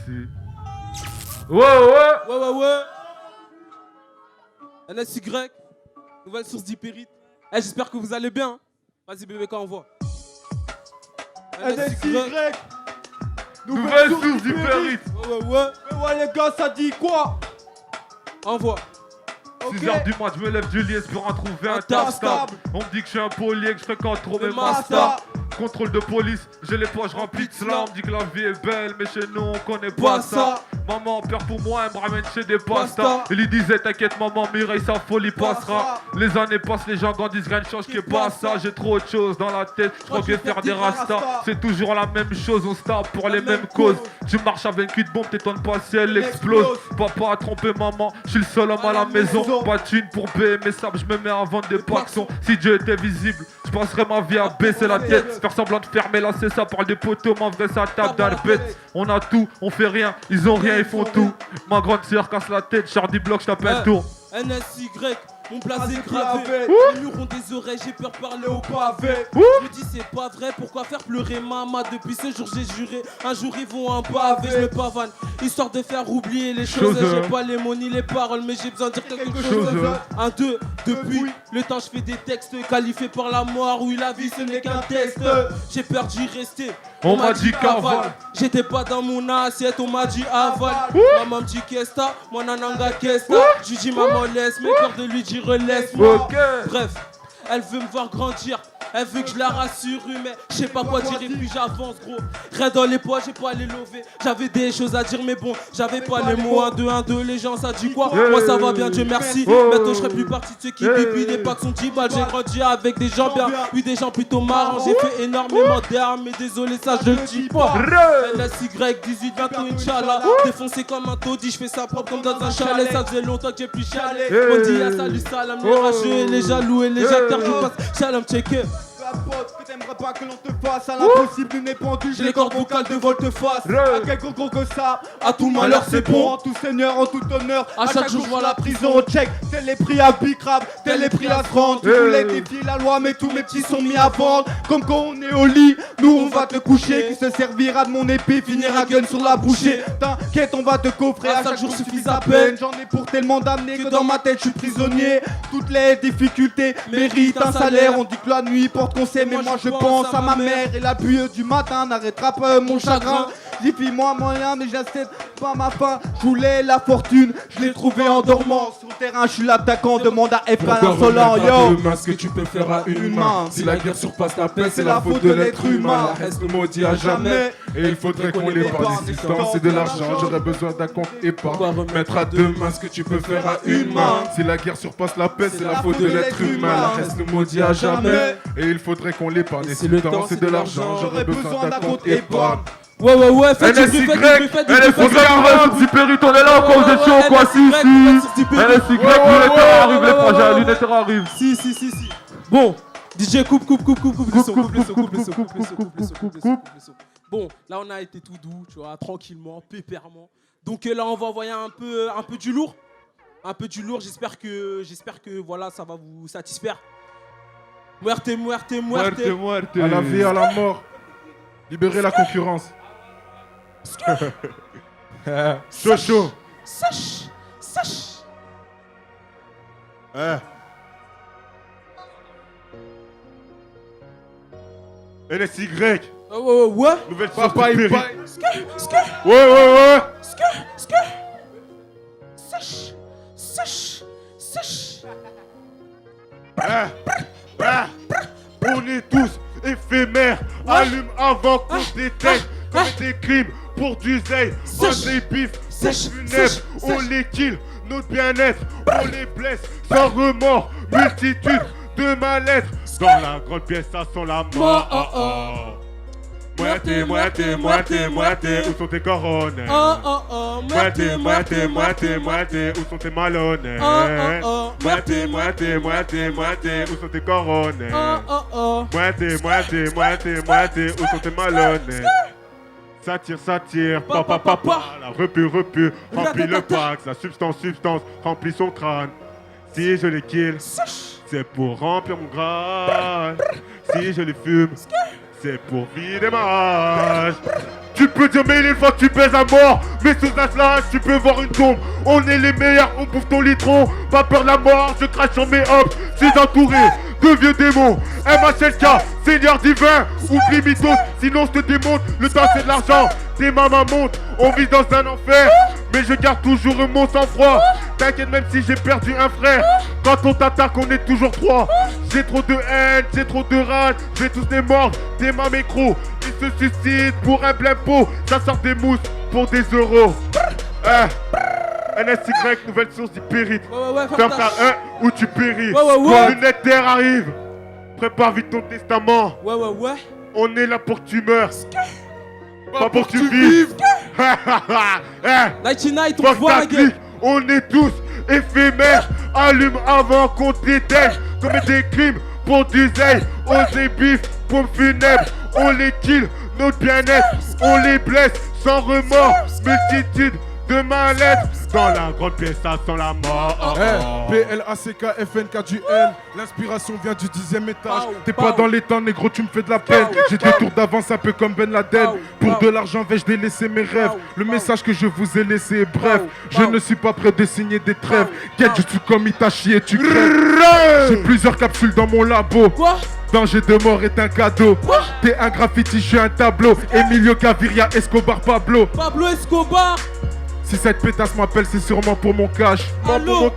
si. Ouais. Ouais. NSY, nouvelle source d'hypérite. J'espère que vous allez bien. Hein. Vas-y bébé, quand on voit. NSY, Nouvelle source d'hypérite. Ouais. Mais ouais les gars, ça dit quoi? Envoie. 6h du mat, je me lève du lit espérant trouver un taf stable. On me dit que je suis un poli et que je fréquente trop mes masters. Contrôle de police, j'ai les poches remplies de slam. On me dit que la vie est belle, mais chez nous on connaît pas ça. Maman peur pour moi, elle me ramène chez des pastas. Il lui disait t'inquiète maman, Mireille sa folie passera. Les années passent, les gens grandissent, rien ne change qui est pas ça. J'ai trop de choses dans la tête, je crois bien faire des rastas. C'est toujours la même chose, on se tape pour les mêmes causes. Tu marches avec une bombe, t'étonnes pas si elle explose. Papa a trompé maman, je suis le seul homme à la maison. Pas de thune pour payer mes sables, je me mets à vendre des paxons. Si Dieu était visible, je passerais ma vie à baisser la tête. Faire semblant de fermer là, c'est ça, parle des poteaux, mais en vrai ça tape dans le bête. On a tout, on fait rien, ils ont rien, ils font tout. Ma grande sœur casse la tête, Chardy Block, je tape un tour. NSY, mon place est gravé. Les murs ont des oreilles, j'ai peur de parler au pavé. Je me dis c'est pas vrai, pourquoi faire pleurer maman? Depuis ce jour j'ai juré, un jour ils vont en pavé. Je me pavane, histoire de faire oublier les choses. J'ai pas les mots ni les paroles, mais j'ai besoin de dire quelque chose. Un, deux, depuis le temps je fais des textes qualifiés par la mort. Oui la vie ce n'est qu'un test. J'ai peur d'y rester. On m'a dit cavale. J'étais pas dans mon assiette, on m'a dit aval. Maman me dit qu'est-ce que t'as, moi nananga qu'est-ce que t'as. Je dis maman laisse, mais peur de lui dire laisse-moi. Bref, elle veut me voir grandir. Elle veut que je la rassure, mais je sais pas quoi dire et puis j'avance gros. Rien dans les poids, j'ai pas les lever. J'avais des choses à dire mais bon, j'avais pas les mots. 1, 2, 1, 2, les gens ça dit quoi? Moi ça va bien, Dieu merci. Maintenant je serai plus partie de ceux qui bipent des packs sont 10 balles. J'ai grandi avec des gens bien, oui des gens plutôt marrants. J'ai fait énormément d'armes, mais désolé ça je le dis pas. NSY 18, bientôt Inch'Allah. Défoncé comme un taudis, je fais ça propre comme dans un chalet. Ça faisait longtemps que j'ai plus chalé. On dit à salut salam, les rageux, les jaloux et les acteurs. Je passe shalom checker. Que t'aimerais pas que l'on te fasse à l'impossible, nous n'est pendu, j'ai les cordes vocales de volte-face. À quel gros que ça, à tout malheur c'est bon. En tout seigneur, en tout honneur, à chaque jour je vois la prison. Check, tel les prix à Bicrab, tel les prix à se rendre. Tu voulais défier la loi, mais tous mes petits sont mis à vendre. Comme quand on est au lit, nous on va te coucher. Qui se servira de mon épée, finira gun sur la bouchée. T'inquiète, on va te coffrer, à chaque jour suffit à peine. J'en ai pour tellement d'amener que dans ma tête je suis prisonnier. Toutes les difficultés méritent un salaire. On dit que la nuit porte conseil, mais moi je pense à ma mère. Et la pluie du matin n'arrêtera pas mon chagrin. J'ai moi moyen, mais j'accepte pas ma faim. Je voulais la fortune, je l'ai trouvé en dormant. Sur le terrain, je suis l'attaquant, demande à F insolent. Yo, demain, ce que tu peux faire à une main. Si la guerre surpasse la paix, c'est la faute de l'être humain. La reste le maudit à jamais. Et il faudrait qu'on les par des substances et de l'argent. J'aurais besoin d'un compte épargne. Mettre à deux mains ce que tu peux faire à une main. Si la guerre surpasse la paix, c'est la faute de l'être humain. La reste le maudit à jamais. Et il faudrait qu'on les par des substances et de l'argent. J'aurais besoin d'un compte épargne. Ouais, faites du NSY, buffet. Hypérite, on est là encore, vous êtes chaud quoi, si. NSY, lunettes arrive, les frangins, lunettes arrive. Si. Bon, DJ coupe le son. Bon, là on a été tout doux, tu vois, tranquillement, pépèrement. Donc là on va envoyer un peu du lourd. J'espère que voilà, ça va vous satisfaire. Muerte. À la vie, à la mort. Libérez la concurrence. Chaud. Sèche. NSY. Ouais. Nouvelle source d'hypérite. Ouais. Sèche. On est tous éphémères. Allume avant qu'on déteigne. Comme des crimes pour du zèle. On les biffe, funèbres. On les kill, notre bien-être. On les blesse sans remords. Multitude de mal-être. Dans la grande pièce, ça sent la mort. Moitié, où sont tes couronnes? Moitié, où sont tes malhonnêtes? Moitié, où sont tes couronnes? Moitié, où sont tes malhonnêtes? Ça tire, papa, la repu, remplit le pax, la substance, remplit son crâne. Si je les kill, c'est pour remplir mon Graal. Si je les fume, c'est pour vider ma rage. Tu peux dire mais les fois que tu pèses à mort. Mais sous un slash tu peux voir une tombe. On est les meilleurs, on bouffe ton litron. Pas peur de la mort, je crache sur mes hops. Je suis entouré de vieux démons. MHLK, Seigneur divin. Oublie mythos, sinon je te démonte. Le temps c'est de l'argent, tes mamans montent. On vit dans un enfer, mais je garde toujours mon sang-froid. T'inquiète même si j'ai perdu un frère. Quand on t'attaque on est toujours trois. J'ai trop de haine, j'ai trop de rage. Je vais tous les mordre, des mains micro. Ils se suicident pour un plein pot. Ça sort des mousses pour des euros. NSY, nouvelle source d'hypérite. Ferme ta 1 ou tu péris. Quand le nectar arrive, prépare vite ton testament. On est là pour que tu meurs. Pas pour que tu vives. 99, on voit la gueule. On est tous éphémères. Allume avant qu'on t'éteigne. Commet des crimes pour du zèle. On les biffe, pompe funèbre. On les kill, notre bien-être. On les blesse sans remords. Multitude de mal-être. Dans la grande pièce, ça sent la mort. PLACK du L. L'inspiration vient du 10e étage. T'es pas dans les temps, négro, tu me fais de la peine. J'ai des tours d'avance un peu comme Ben Laden. Pour de l'argent, vais-je délaisser mes rêves. Le message que je vous ai laissé est bref. Je ne suis pas prêt de signer des trêves. Gadgetsu comme Itachi et tu crèves. J'ai plusieurs capsules dans mon labo. Danger de mort est un cadeau. T'es un graffiti, je suis un tableau. Emilio Gaviria, Escobar, Pablo. Pablo Escobar. Si cette pétasse m'appelle, c'est sûrement pour mon cash. Allô.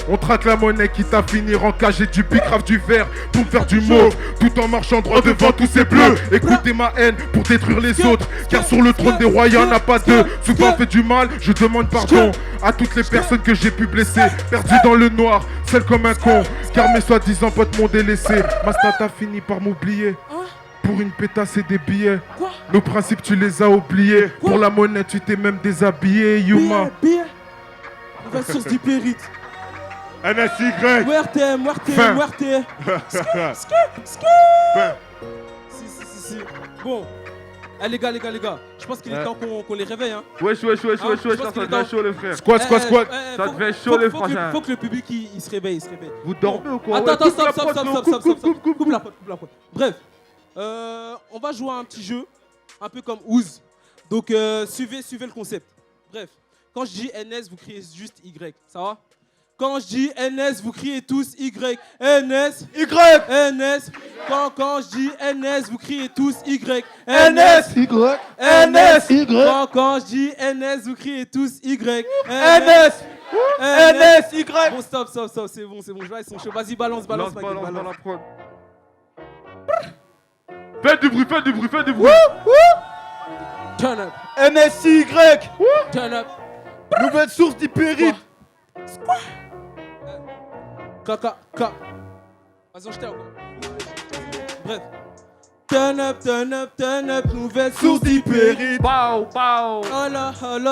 On traque la monnaie qui t'a fini en cage. J'ai du bicrave du verre pour me faire du mauve. Tout en marchant droit devant tous ces bleus. Écoutez ma haine pour détruire les autres. Car sur le trône des rois, y'en a pas deux. Souvent fait du mal, je demande pardon à toutes les personnes que j'ai pu blesser. Perdu dans le noir, seul comme un con. Car mes soi-disant potes m'ont délaissé. Ma stat a fini par m'oublier. Pour une pétasse et des billets. Nos principes tu les as oubliés. Pour la monnaie tu t'es même déshabillé. Yuma. Nouvelle source d'hypérite. NSY. Muerte. Si. Bon. Eh les gars. Je pense qu'il est temps qu'on les réveille. Hein. Wesh, ça devient chaud les frères. Squat. Ça devient chaud les frères. Faut que le public il se réveille. Vous dormez ou quoi? Attends, stop. Coupe la pote. Bref. On va jouer à un petit jeu, un peu comme Ouz. Donc suivez le concept. Bref, quand je dis NS, vous criez juste Y, ça va? Quand je dis NS, vous criez tous Y. NS. NS. Quand je dis NS, vous criez tous Y. NS. NS. Quand je dis NS, vous criez tous Y. NS. NS. Bon, stop, c'est bon, je vois, ils sont chauds. Vas-y, balance. Dans la prod. Faites du bruit. Turn up. NSY. Turn up. Nouvelle source d'hypérite. Kaka. Vas-y, on jetait encore. Bref. Turn up, nouvelle source d'hypérite. Pow. Hola,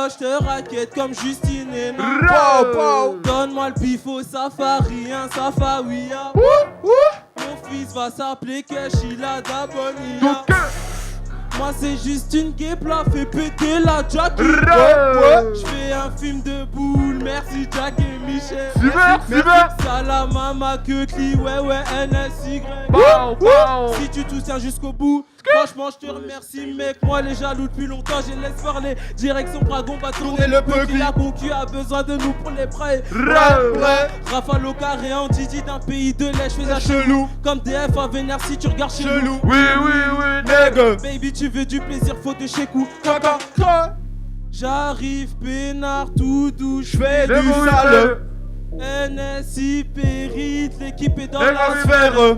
je te raquette comme Justine et Pow. Donne-moi le bifo, safari, un safawiya. Mon fils va s'appeler Keshila Dabonia. Moi c'est juste une guépla, fais péter la Jackie. Je fais un film de boule, merci Jack et Michel. Super. Salam mama Kekli, ouais, NSY. Si tu tout tiens jusqu'au bout, franchement je te remercie mec. Moi les jaloux depuis longtemps, je laisse parler. Direction Dragon, va tourner le petit. La concu a besoin de nous pour les prêts. Rafale au carré en Didi d'un pays de lait. Je fais un chelou comme DF à vénère si tu regardes chelou. Oui, nègre. Baby tu veux du plaisir, faut de chez coup. J'arrive peinard tout doux, j'fais Du sale. NSI périte, l'équipe est dans La la sphère.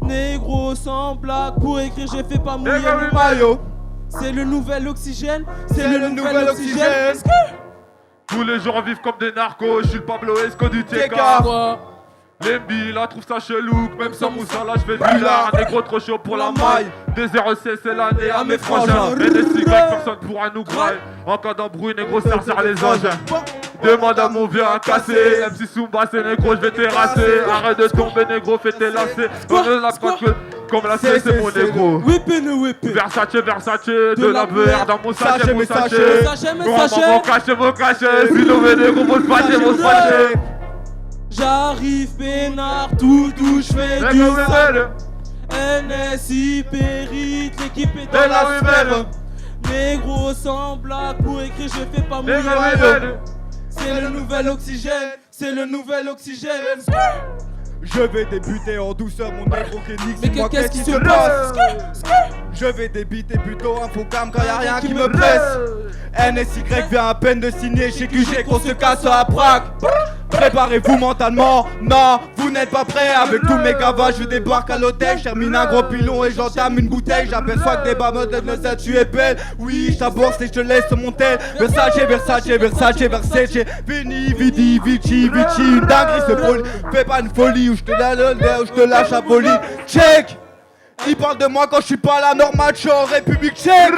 Négro sans blague, pour écrire j'ai fait pas mouiller le Maillot. C'est le nouvel oxygène, C'est le nouvel oxygène. Tous les gens vivent comme des narcos. Je suis le Pablo Esco du TK. Lembi, là trouve ça chelou, même sans Moussa là je fais du lard. Négro trop chaud pour la maille. Des 06 c'est l'année à mes frangins. Et des cigarettes, personne pourra nous grailler. En cas d'embrouille, négro serre les engins. Demande à mon vieux à casser. MC Soumba c'est négro, je vais terrasser. Arrête de tomber négro, fais tes lacets. Comme la C c'est mon négro. Whippin'. Versace, de la VR dans mon sachet. Mon cachet. Si l'on veut négro, mon sachet. J'arrive peinard tout doux, j'fais du sale. NSI périte, l'équipe est dans la sphère. Négro sans blague, pour écrire je fais pas mouiller. C'est le nouvel oxygène, c'est le nouvel oxygène. Je vais débuter en douceur, mon négro Kenix. Mais qu'est-ce qui se passe? Je vais débiter plutôt un faux cam quand y'a rien qui me presse. NSY vient à peine de signer chez QG qu'on se casse à Prague. Préparez-vous mentalement, non, vous n'êtes pas prêts. Avec tous mes gavages, je débarque à l'hôtel. Je termine un gros pilon et j'entame une bouteille. J'aperçois que des babes de nos tu es belle. Oui, je t'aborde et je te laisse monter. Versace, Versace, Versace, Versace. Vini, Vidi, Vici, Vici. Une dinguerie se folie. Fais pas une folie où je te lâche à folie. Check! Ils parlent de moi quand je suis pas là, normal, je suis en République tchèque.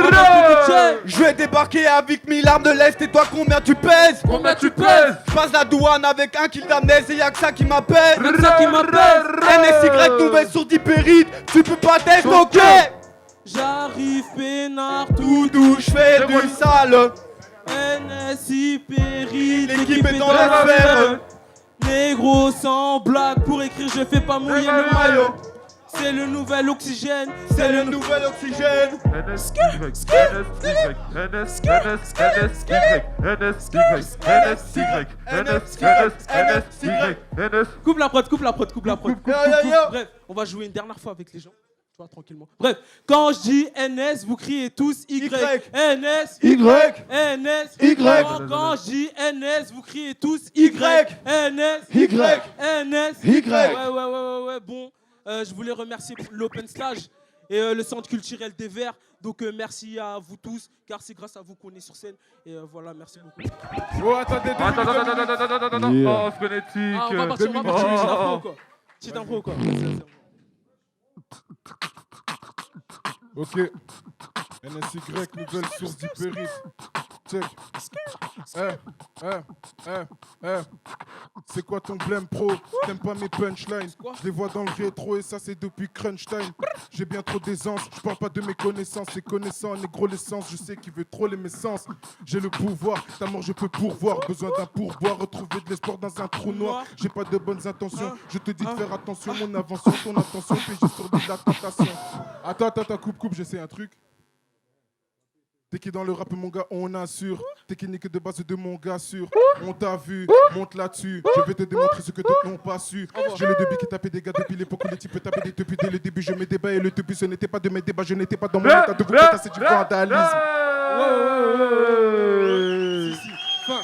Je vais débarquer avec 1000 armes de l'Est et toi combien tu pèses? Combien tu pèses? Je passe la douane avec un kill d'amnèse et y'a que ça qui m'appelle. Y'a que ça qui m'appelle. NSY nouvelle sur 10 pérites, tu peux pas t'être ok. J'arrive peinard Tout doux, je fais du sale. NSI péril, L'équipe est dans la sphère. Négro sans blague, pour écrire je fais pas mouiller le maillot. C'est le nouvel oxygène, C'est le nouvel oxygène. Coupe la prod, coupe la prod, coupe la prod. Bref, on va jouer une dernière fois avec les gens. Tu vois, tranquillement. Bref, quand je dis NS, vous criez tous Y. NS, Y. NS, Y. Quand je dis NS, vous criez tous Y. NS, Y. NS. Y. Ouais, bon. Je voulais remercier l'Open Stage et le Centre culturel des Verts. Donc merci à vous tous, car c'est grâce à vous qu'on est sur scène. Et voilà, merci beaucoup. Oh, attendez, Oh, phonétique. Ah, on va partir, petite info quoi. Petite info quoi. Ok. NSY, nouvelle source d'hyperis. Check. C'est quoi ton blême pro? T'aimes pas mes punchlines? Je les vois dans le rétro et ça c'est depuis crunch time. J'ai bien trop d'aisance, je parle pas de mes connaissances. Les connaissants, négro l'essence, je sais qu'il veut trop les sens. J'ai le pouvoir, ta mort je peux pourvoir. Besoin d'un pourboire, retrouver de l'espoir dans un trou noir. J'ai pas de bonnes intentions, je te dis de faire attention. Mon invention, ton attention, puis j'ai sur de la tentation. Attends, coupe, j'essaie un truc. T'es qui dans le rap mon gars, on assure. Technique de base de mon gars sûr. On t'a vu, monte là-dessus. Je vais te démontrer ce que d'autres n'ont pas su. J'ai le début qui tapait des gars depuis l'époque où les types tapaient des depuis dès le début. Je me débat et le début ce n'était pas de mes débats. Je n'étais pas dans mon état de vous c'est du vandalisme. Fin.